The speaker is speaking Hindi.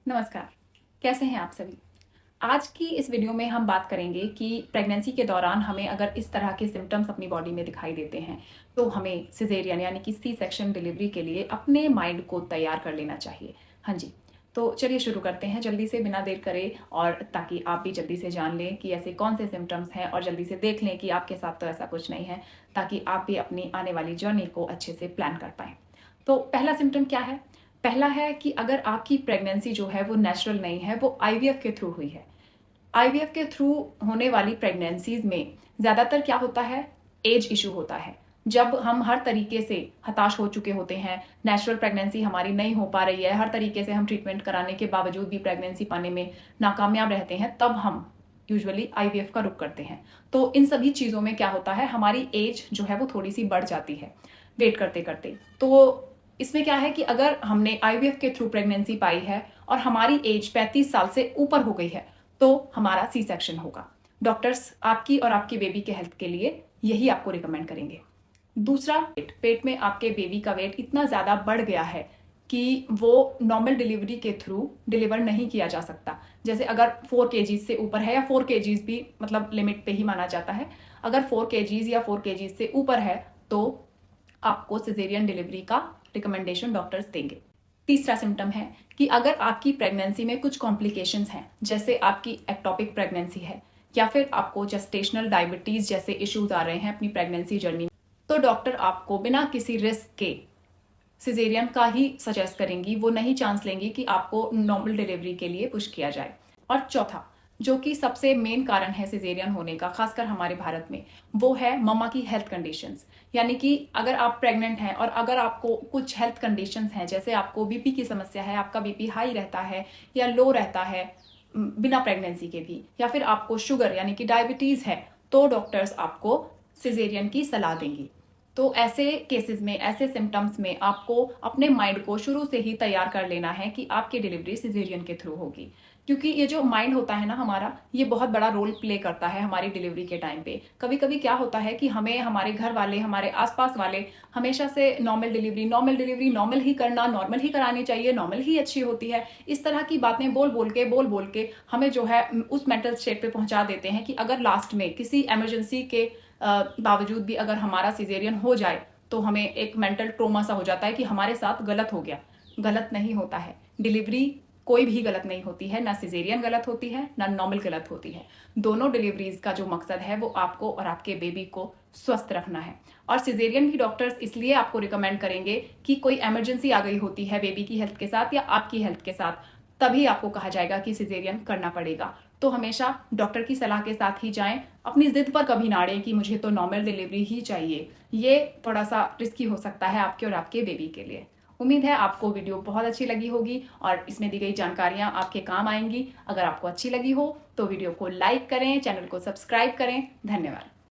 नमस्कार। कैसे हैं आप सभी? आज की इस वीडियो में हम बात करेंगे कि प्रेगनेंसी के दौरान हमें अगर इस तरह के सिम्पटम्स अपनी बॉडी में दिखाई देते हैं, तो हमें सिज़ेरियन यानी कि सी सेक्शन डिलीवरी के लिए अपने माइंड को तैयार कर लेना चाहिए। हाँ जी, तो चलिए शुरू करते हैं जल्दी से बिना देर करे और ताकि आप भी जल्दी से जान लें कि ऐसे कौन से सिम्पटम्स हैं और जल्दी से देख लें कि आपके साथ तो ऐसा कुछ नहीं है, ताकि आप भी अपनी आने वाली जर्नी को अच्छे से प्लान कर पाएँ। तो पहला सिम्पटम क्या है? पहला है कि अगर आपकी प्रेगनेंसी जो है वो नेचुरल नहीं है, वो आईवीएफ के थ्रू हुई है। आईवीएफ के थ्रू होने वाली प्रेगनेंसीज में ज़्यादातर क्या होता है, एज इशू होता है। जब हम हर तरीके से हताश हो चुके होते हैं, नेचुरल प्रेगनेंसी हमारी नहीं हो पा रही है, हर तरीके से हम ट्रीटमेंट कराने के बावजूद भी प्रेगनेंसी पाने में नाकामयाब रहते हैं, तब हम यूजुअली आईवीएफ का रुख करते हैं। तो इन सभी चीज़ों में क्या होता है, हमारी एज जो है वो थोड़ी सी बढ़ जाती है वेट करते करते। तो इसमें क्या है कि अगर हमने आईवीएफ के थ्रू प्रेगनेंसी पाई है और हमारी एज 35 साल से ऊपर हो गई है, तो हमारा सी सेक्शन होगा। डॉक्टर्स आपकी और आपके बेबी के हेल्थ के लिए यही आपको रिकमेंड करेंगे। दूसरा, पेट में आपके बेबी का वेट इतना ज़्यादा बढ़ गया है कि वो नॉर्मल डिलीवरी के थ्रू डिलीवर नहीं किया जा सकता। जैसे अगर 4 केजीज से ऊपर है, या 4 केजीज भी मतलब लिमिट पे ही माना जाता है। अगर 4 केजीज या 4 केजीज से ऊपर है तो आपको सिजेरियन डिलीवरी का रिकमेंडेशन डॉक्टर्स देंगे। तीसरा सिम्टम है कि अगर आपकी प्रेगनेंसी में कुछ कॉम्प्लिकेशंस हैं, जैसे आपकी एक्टोपिक प्रेगनेंसी है या फिर आपको जेस्टेशनल डायबिटीज जैसे इश्यूज आ रहे हैं अपनी प्रेगनेंसी जर्नी में, तो डॉक्टर आपको बिना किसी रिस्क के सिजेरियन का ही सजेस्ट करेंगी। वो नहीं चांस लेंगी कि आपको नॉर्मल डिलीवरी के लिए पुश किया जाए। और चौथा, जो कि सबसे मेन कारण है सिजेरियन होने का, खासकर हमारे भारत में, वो है मम्मा की हेल्थ कंडीशंस। यानी कि अगर आप प्रेग्नेंट हैं और अगर आपको कुछ हेल्थ कंडीशंस हैं, जैसे आपको बीपी की समस्या है, आपका बीपी हाई रहता है या लो रहता है बिना प्रेगनेंसी के भी, या फिर आपको शुगर यानी कि डायबिटीज है, तो डॉक्टर्स आपको सिजेरियन की सलाह देंगी। तो ऐसे केसेस में, ऐसे सिम्टम्स में आपको अपने माइंड को शुरू से ही तैयार कर लेना है कि आपकी डिलीवरी सिजेरियन के थ्रू होगी। क्योंकि ये जो माइंड होता है ना हमारा, ये बहुत बड़ा रोल प्ले करता है हमारी डिलीवरी के टाइम पे। कभी कभी क्या होता है कि हमें हमारे घर वाले, हमारे आसपास वाले हमेशा से normal delivery, normal delivery, normal ही करना, नॉर्मल ही करानी चाहिए, नॉर्मल ही अच्छी होती है, इस तरह की बातें बोल बोल के हमें जो है उस मेंटल स्टेट पे पहुंचा देते हैं कि अगर लास्ट में किसी इमरजेंसी के बावजूद भी अगर हमारा सिजेरियन हो जाए तो हमें एक मेंटल ट्रोमा सा हो जाता है कि हमारे साथ गलत हो गया। गलत नहीं होता है, डिलीवरी कोई भी गलत नहीं होती है, ना सिजेरियन गलत होती है ना नॉर्मल गलत होती है। दोनों डिलीवरीज का जो मकसद है वो आपको और आपके बेबी को स्वस्थ रखना है। और सिजेरियन भी डॉक्टर्स इसलिए आपको रिकमेंड करेंगे कि कोई इमरजेंसी आ गई होती है बेबी की हेल्थ के साथ या आपकी हेल्थ के साथ, तभी आपको कहा जाएगा कि सिजेरियन करना पड़ेगा। तो हमेशा डॉक्टर की सलाह के साथ ही जाएं। अपनी जिद पर कभी ना अड़ें कि मुझे तो नॉर्मल डिलीवरी ही चाहिए। ये थोड़ा सा रिस्की हो सकता है आपके और आपके बेबी के लिए। उम्मीद है आपको वीडियो बहुत अच्छी लगी होगी और इसमें दी गई जानकारियां आपके काम आएंगी। अगर आपको अच्छी लगी हो तो वीडियो को लाइक करें, चैनल को सब्सक्राइब करें। धन्यवाद।